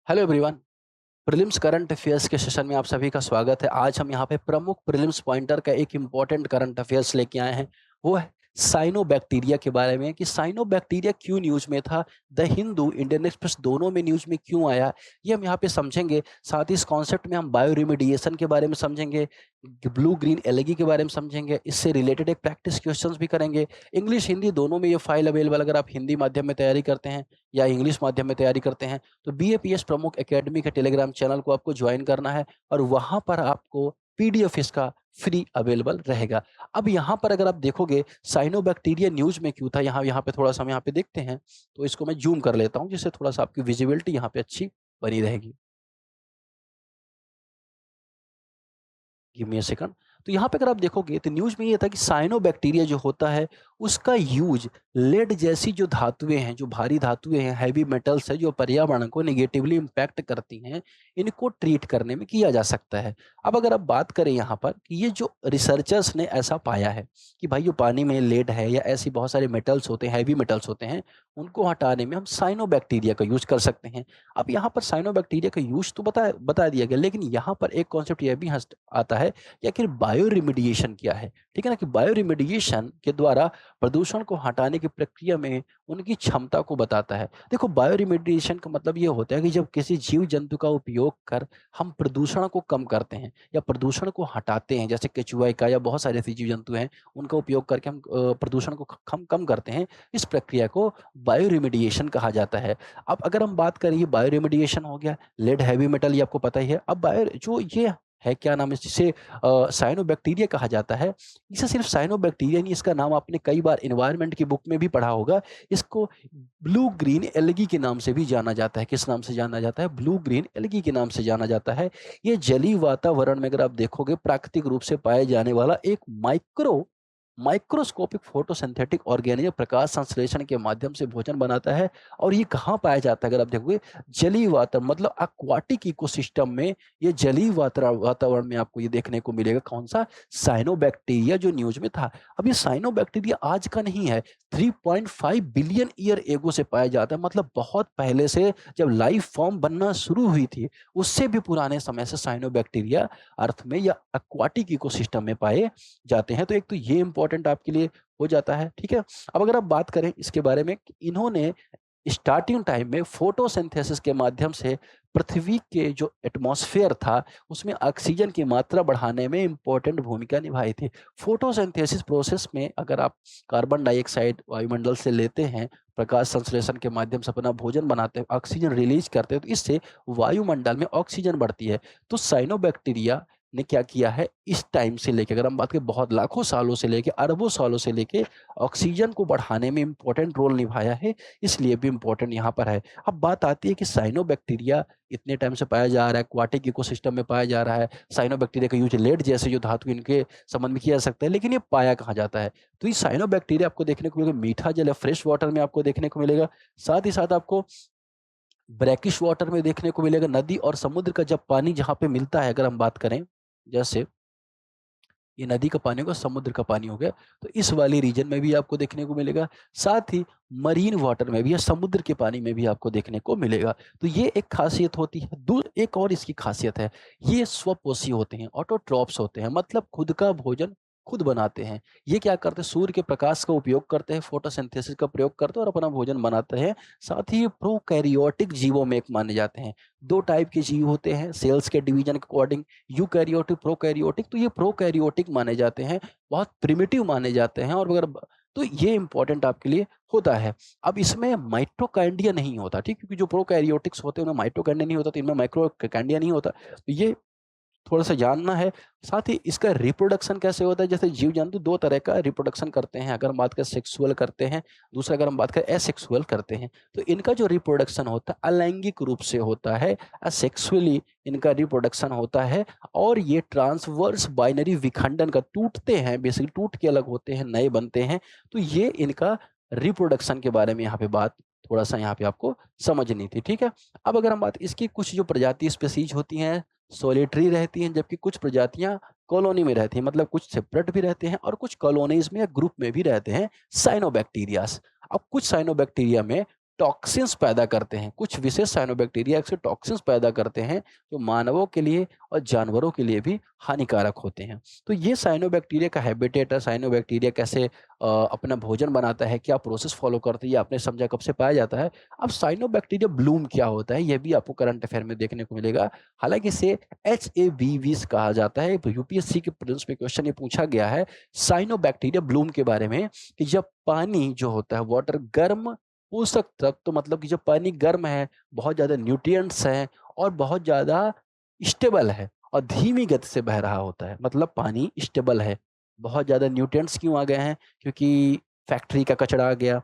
Hello everyone. Prelims current affairs के session में आप सभी का स्वागत है। आज हम यहाँ पे प्रमुख प्रीलिम्स पॉइंटर का एक इम्पॉर्टेंट करंट अफेयर्स लेके आए हैं। वो है साइनोबैक्टीरिया के बारे में कि साइनोबैक्टीरिया क्यों न्यूज में था, द हिंदू, इंडियन एक्सप्रेस दोनों में न्यूज में क्यों आया, ये हम यहाँ पे समझेंगे। साथ ही इस कॉन्सेप्ट में हम बायो रिमेडिएशन के बारे में समझेंगे, ब्लू ग्रीन एलगी के बारे में समझेंगे, इससे रिलेटेड एक प्रैक्टिस क्वेश्चंस भी करेंगे। इंग्लिश हिंदी दोनों में ये फाइल अवेलेबल, अगर आप हिंदी माध्यम में तैयारी करते हैं या इंग्लिश माध्यम में तैयारी करते हैं तो बीएपीएस प्रमुख एकेडमी के टेलीग्राम चैनल को आपको ज्वाइन करना है और वहां पर आपको पीडीएफ इसका फ्री अवेलेबल रहेगा। अब यहाँ पर अगर आप देखोगे साइनोबैक्टीरिया न्यूज में क्यों था, यहाँ यहाँ पे थोड़ा सा हम यहाँ पे देखते हैं तो इसको मैं जूम कर लेता हूँ जिससे थोड़ा सा आपकी विजिबिलिटी यहाँ पे अच्छी बनी रहेगी। Give me a second. तो यहाँ पे अगर आप देखोगे तो न्यूज में ये था कि साइनोबैक्टीरिया जो होता है उसका यूज लेड जैसी जो धातुएं हैं, जो भारी धातुएं हैं, हैवी मेटल्स है जो पर्यावरण को नेगेटिवली इम्पैक्ट करती हैं, इनको ट्रीट करने में किया जा सकता है। अब अगर आप बात करें यहाँ पर कि ये जो रिसर्चर्स ने ऐसा पाया है कि भाई जो पानी में लेड है या ऐसी बहुत सारे मेटल्स होते हैं, हैवी मेटल्स होते हैं, उनको हटाने में हम साइनोबैक्टीरिया का यूज कर सकते हैं। अब यहाँ पर साइनोबैक्टीरिया का यूज तो बता दिया गया, लेकिन यहाँ पर एक कॉन्सेप्ट यह भी आता है कि आखिर बायो रिमेडिएशन क्या है। ठीक है ना, कि बायो रिमेडिएशन के द्वारा प्रदूषण को हटाने की प्रक्रिया में उनकी क्षमता को बताता है। देखो, बायो रिमेडिएशन का मतलब ये होता है कि जब किसी जीव जंतु का उपयोग कर हम प्रदूषण को कम करते हैं या प्रदूषण को हटाते हैं, जैसे केचुआ का या बहुत सारे ऐसे जीव जंतु हैं, उनका उपयोग करके हम प्रदूषण को कम कम करते हैं, इस प्रक्रिया को बायो रिमेडिएशन कहा जाता है। अब अगर हम बात करें, ये बायो रिमेडिएशन हो गया, लेड हैवी मेटल ये आपको पता ही है। अब बायो जो ये है, क्या नाम है, जिसे साइनोबैक्टीरिया कहा जाता है। इसे सिर्फ साइनोबैक्टीरिया नहीं, इसका नाम आपने कई बार एनवायरनमेंट की बुक में भी पढ़ा होगा। इसको ब्लू ग्रीन एल्गी के नाम से भी जाना जाता है। किस नाम से जाना जाता है? ब्लू ग्रीन एल्गी के नाम से जाना जाता है। ये जलीय वातावरण में अगर आप देखोगे प्राकृतिक रूप से पाए जाने वाला एक माइक्रोस्कोपिक फोटोसिंथेटिक ऑर्गेनिज्म प्रकाश संश्लेषण के माध्यम से भोजन बनाता है। और ये कहाँ पाया जाता है? अगर आप देखोगे जलीय वातावरण मतलब एक्वाटिक इकोसिस्टम में, ये जलीय वातावरण में आपको ये देखने को मिलेगा। कौन सा? साइनोबैक्टीरिया जो न्यूज में था। अब ये साइनोबैक्टीरिया आज का नहीं है, 3.5 बिलियन ईयर एगो से पाया जाता है। मतलब बहुत पहले से, जब लाइफ फॉर्म बनना शुरू हुई थी, उससे भी पुराने समय से साइनोबैक्टीरिया अर्थ में या एक्वाटिक इकोसिस्टम में पाए जाते हैं। तो एक तो ये इंपॉर्टेंट आपके लिए हो जाता है। ठीक है, अब अगर आप बात करें इसके बारे में, इन्होंने स्टार्टिंग टाइम में फोटोसिंथेसिस के माध्यम से पृथ्वी के जो एटमॉस्फेयर था उसमें ऑक्सीजन की मात्रा बढ़ाने में इंपॉर्टेंट भूमिका निभाई थी। फोटोसिंथेसिस प्रोसेस में अगर आप कार्बन डाइऑक्साइड वायुमंडल से लेते हैं, प्रकाश संश्लेषण के माध्यम से अपना भोजन बनाते हैं, ऑक्सीजन रिलीज करते हैं, तो इससे वायुमंडल में ऑक्सीजन बढ़ती है। तो साइनोबैक्टीरिया ने क्या किया है, इस टाइम से लेके, अगर हम बात करें बहुत लाखों सालों से लेके अरबों सालों से लेके, ऑक्सीजन को बढ़ाने में इंपॉर्टेंट रोल निभाया है। इसलिए भी इंपॉर्टेंट यहाँ पर है। अब बात आती है कि साइनोबैक्टीरिया इतने टाइम से पाया जा रहा है, एक्वाटिक इकोसिस्टम में पाया जा रहा है, साइनोबैक्टीरिया का यूज लेड जैसे जो धातु इनके संबंध में किया जा सकता है, लेकिन ये पाया कहाँ जाता है? तो ये साइनोबैक्टीरिया आपको देखने को मिलेगा मीठा जल या फ्रेश वाटर में आपको देखने को मिलेगा। साथ ही साथ आपको ब्रैकिश वाटर में देखने को मिलेगा। नदी और समुद्र का जब पानी जहाँ पे मिलता है, अगर हम बात करें, जैसे ये नदी का पानी होगा, समुद्र का पानी हो गया, तो इस वाली रीजन में भी आपको देखने को मिलेगा। साथ ही मरीन वाटर में भी या समुद्र के पानी में भी आपको देखने को मिलेगा। तो ये एक खासियत होती है। एक और इसकी खासियत है, ये स्वपोषी होते हैं, ऑटोट्रॉप्स होते हैं, मतलब खुद का भोजन खुद बनाते हैं। ये क्या करते हैं? सूर्य के प्रकाश का उपयोग करते हैं, फोटोसिंथेसिस का प्रयोग करते हैं और अपना भोजन बनाते हैं। साथ ही ये प्रोकैरियोटिक जीवों में एक माने जाते हैं। दो टाइप के जीव होते हैं सेल्स के डिवीजन के अकॉर्डिंग, यूकैरियोटिक, प्रोकैरियोटिक। तो ये प्रोकैरियोटिक माने जाते हैं, बहुत प्रिमिटिव माने जाते हैं। और अगर तो ये इंपॉर्टेंट आपके लिए होता है। अब इसमें माइटोकॉन्ड्रिया नहीं होता, ठीक, क्योंकि जो प्रोकैरियोटिक्स होते हैं उनमें माइटोकॉन्ड्रिया नहीं होता, तो इनमें माइक्रोकॉन्ड्रिया नहीं होता। तो ये थोड़ा-सा जानना है। साथ ही इसका रिप्रोडक्शन कैसे होता है? जैसे जीव-जंतु 2 तरह का रिप्रोडक्शन करते हैं। अगर हम बात करें सेक्सुअल करते हैं, दूसरा अगर हम बात करें एसेक्सुअल करते हैं। तो इनका जो रिप्रोडक्शन होता है अलैंगिक रूप से होता है, असेक्सुअली इनका रिप्रोडक्शन होता है। और ये ट्रांसवर्स बाइनरी विखंडन का, टूटते हैं, बेसिकली टूट के अलग होते हैं, नए बनते हैं। तो ये इनका रिप्रोडक्शन के बारे में यहाँ पे बात थोड़ा-सा यहाँ पे आपको समझनी थी, ठीक है? अब अगर हम बात इसकी, कुछ जो प्रजाति स्पीशीज़ होती हैं सॉलिटरी रहती हैं, जबकि कुछ प्रजातियां कॉलोनी में रहती हैं, मतलब कुछ सेपरेट भी रहते हैं और कुछ कॉलोनीज में या ग्रुप में भी रहते हैं साइनोबैक्टीरियास। अब कुछ साइनोबैक्टीरिया में टॉक्सिन्स पैदा करते हैं। कुछ विशेष साइनोबैक्टीरिया ऐसे टॉक्सिन्स पैदा करते हैं जो मानवों के लिए और जानवरों के लिए भी हानिकारक होते हैं। तो ये साइनोबैक्टीरिया का हैबिटेट है, साइनोबैक्टीरिया कैसे अपना भोजन बनाता है, क्या प्रोसेस फ़ॉलो करती है, ये आपने समझा कब से पाया जाता है। अब साइनोबैक्टीरिया ब्लूम क्या होता है, ये भी आपको करंट अफेयर में देखने को मिलेगा। हालाँकि इसे HABVs कहा जाता है। यूपीएससी के प्रीलिम्स में क्वेश्चन ये पूछा गया है साइनोबैक्टीरिया ब्लूम के बारे में कि जब पानी जो होता है वाटर गर्म पोषक तत्व तो मतलब कि जब पानी गर्म है, बहुत ज़्यादा न्यूट्रिएंट्स हैं और बहुत ज़्यादा स्टेबल है और धीमी गति से बह रहा होता है, मतलब पानी स्टेबल है। बहुत ज़्यादा न्यूट्रिएंट्स क्यों आ गए हैं? क्योंकि फैक्ट्री का कचरा आ गया,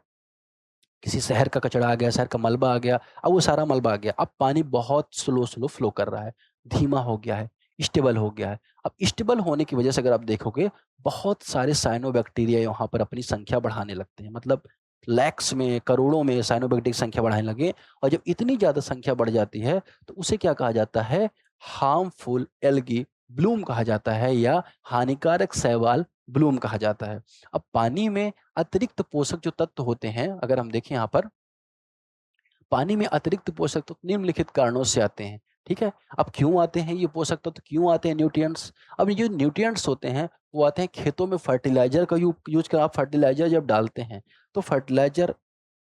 किसी शहर का कचरा आ गया, शहर का मलबा आ गया, अब वो सारा मलबा आ गया। अब पानी बहुत स्लो फ्लो कर रहा है, धीमा हो गया है, स्टेबल हो गया है। अब स्टेबल होने की वजह से अगर आप देखोगे, बहुत सारे साइनोबैक्टीरिया वहाँ पर अपनी संख्या बढ़ाने लगते हैं। मतलब लैक्स में, करोड़ों में साइनोबैक्टीरिया की संख्या बढ़ाने लगे और जब इतनी ज़्यादा संख्या बढ़ जाती है, तो उसे क्या कहा जाता है? हार्मफुल एल्गी ब्लूम कहा जाता है या हानिकारक शैवाल ब्लूम कहा जाता है। अब पानी में अतिरिक्त पोषक जो तत्व होते हैं, अगर हम देखें यहाँ पर, पानी में अतिरिक्त पोषक तत्व निम्नलिखित कारणों से आते हैं, ठीक है? अब क्यों आते हैं ये पोषक तत्व, क्यों आते हैं न्यूट्रिएंट्स? अब ये जो न्यूट्रिएंट्स होते हैं, वो आते हैं खेतों में फर्टिलाइज़र का यूज़ कर आप फर्टिलाइज़र जब डालते हैं, तो फर्टिलाइज़र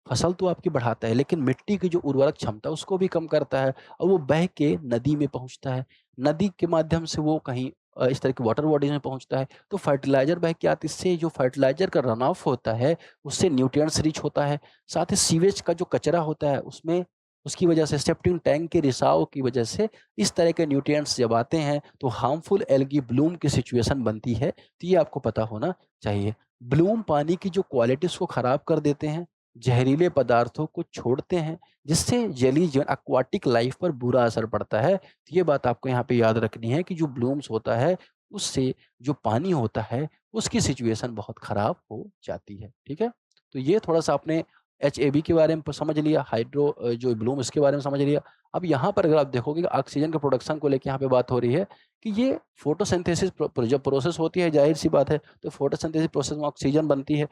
फसल तो आपकी बढ़ाता है, लेकिन मिट्टी की जो उर्वरक क्षमता है उसको भी कम करता है और वो बह के नदी में पहुँचता है। नदी के माध्यम से वो कहीं इस तरह की वाटर बॉडीज़ में पहुँचता है, तो फर्टिलाइज़र बह के आते, इससे जो फर्टिलाइज़र का रन ऑफ होता है, उससे न्यूट्रिएंट्स रिच होता है। साथ ही सीवेज का जो कचरा होता है, उसमें उसकी वजह से सेप्टिक टैंक के रिसाव की वजह से इस तरह के न्यूट्रिएंट्स जब आते हैं, तो हार्मफुल एल्गी ब्लूम की सिचुएशन बनती है, तो ये आपको पता होना चाहिए। ब्लूम पानी की जो क्वालिटीज़ को खराब कर देते हैं, जहरीले पदार्थों को छोड़ते हैं, जिससे जलीय जीवन एक्वाटिक लाइफ पर बुरा असर पड़ता है। तो ये बात आपको यहाँ पे याद रखनी है कि जो ब्लूम्स होता है, उससे जो पानी होता है, उसकी सिचुएशन बहुत खराब हो जाती है, ठीक है? तो ये थोड़ा-सा आपने एचएबी के बारे में समझ लिया, जो ब्लूम इसके बारे में समझ लिया। अब यहाँ पर अगर आप देखोगे कि ऑक्सीजन के प्रोडक्शन को लेके यहाँ पे बात हो रही है कि ये फोटोसिंथेसिस जब प्रोसेस होती है, ज़ाहिर-सी बात है, तो फोटोसिंथेसिस प्रोसेस में ऑक्सीजन बनती है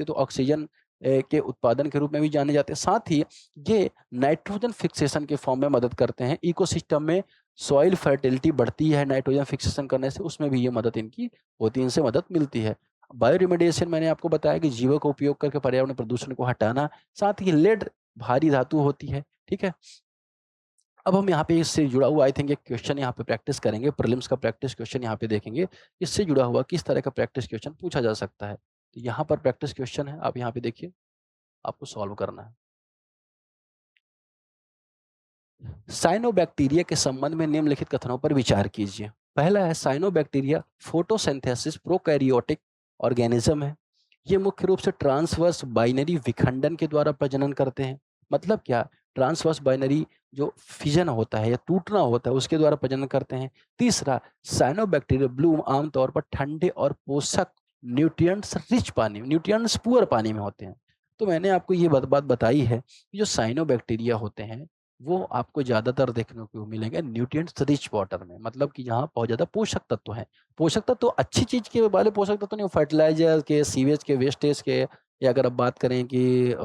तो ऑक्सीजन के उत्पादन के रूप में भी जाने जाते हैं। साथ ही ये नाइट्रोजन फिक्सेशन के फॉर्म में मदद करते हैं। इकोसिस्टम में सॉइल फर्टिलिटी बढ़ती है नाइट्रोजन फिक्सेशन करने से, उसमें भी ये मदद इनकी होती है, इनसे मदद मिलती है। बायो रिमेडिएशन मैंने आपको बताया कि जीवों का उपयोग करके पर्यावरण प्रदूषण को हटाना, साथ ही लेड भारी धातु होती है, ठीक है? अब हम यहाँ पे इससे जुड़ा हुआ आई थिंक एक क्वेश्चन यहाँ पे प्रैक्टिस करेंगे, प्रीलिम्स का प्रैक्टिस क्वेश्चन यहाँ पे देखेंगे। इससे जुड़ा हुआ किस तरह का प्रैक्टिस क्वेश्चन पूछा जा सकता है। तो यहाँ पर प्रैक्टिस क्वेश्चन है, आप यहाँ पे देखिए। आपको सॉल्व करना है। साइनोबैक्टीरिया के संबंध में निम्नलिखित कथनों पर विचार कीजिए। पहला है साइनोबैक्टीरिया फोटोसिंथेसिस प्रोकैरियोटिक ऑर्गेनिज्म है। ये मुख्य रूप से ट्रांसवर्स बाइनरी विखंडन के द्वारा प्रजनन करते हैं। मतलब क्या? ट्रांसवर्स बाइनरी जो फिजन होता है या टूटना होता है उसके द्वारा प्रजनन करते हैं। तीसरा, साइनोबैक्टीरिया ब्लूम आमतौर पर ठंडे और पोषक न्यूट्रिएंट्स रिच पानी न्यूट्रिएंट्स पुअर पानी में होते हैं। तो मैंने आपको ये बात बताई है कि जो साइनोबैक्टीरिया होते हैं वो आपको ज़्यादातर देखने को मिलेंगे न्यूट्रिएंट्स रिच वाटर में, मतलब कि जहाँ बहुत ज़्यादा पोषक तत्व हैं। पोषक तत्व अच्छी चीज़ के वाले पोषक तत्व नहीं, फर्टिलाइज़र के, सीवेज के, वेस्टेज के, या अगर आप बात करें कि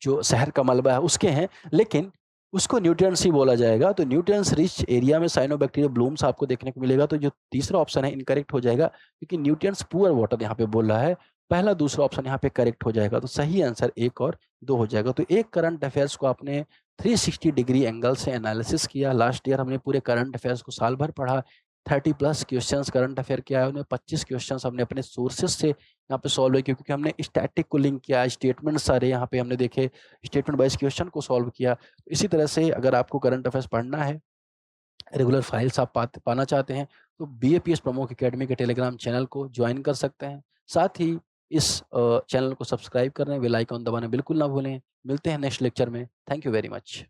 जो शहर का मलबा है उसके हैं, लेकिन उसको न्यूट्रिएंट्स ही बोला जाएगा। तो न्यूट्रिएंट्स रिच एरिया में साइनोबैक्टीरिया ब्लूम्स आपको देखने को मिलेगा। तो जो तीसरा ऑप्शन है इनकरेक्ट हो जाएगा, क्योंकि न्यूट्रिएंट्स पुअर वाटर यहाँ पे बोल रहा है। पहला दूसरा ऑप्शन यहाँ पे करेक्ट हो जाएगा। तो सही आंसर 1 और 2 हो जाएगा। तो एक करंट अफेयर्स को आपने 360 डिग्री एंगल से एनालिसिस किया। लास्ट ईयर हमने पूरे करंट अफेयर्स को साल भर पढ़ा। 30 प्लस क्वेश्चंस करंट अफेयर के आए, उनमें 25 क्वेश्चंस हमने अपने सोर्सेज से यहाँ पे सॉल्व किए, क्योंकि हमने स्टैटिक को लिंक किया, स्टेटमेंट सारे यहाँ पे हमने देखे, स्टेटमेंट वाइज क्वेश्चन को सॉल्व किया। इसी तरह से अगर आपको करंट अफेयर्स पढ़ना है, रेगुलर फाइल्स आप पाना चाहते हैं, तो बीएपीएस प्रमुख एकेडमी के टेलीग्राम चैनल को ज्वाइन कर सकते हैं। साथ ही इस चैनल को सब्सक्राइब करना, बेल आइकन दबाना बिल्कुल ना भूलें। मिलते हैं नेक्स्ट लेक्चर में। Thank you very much.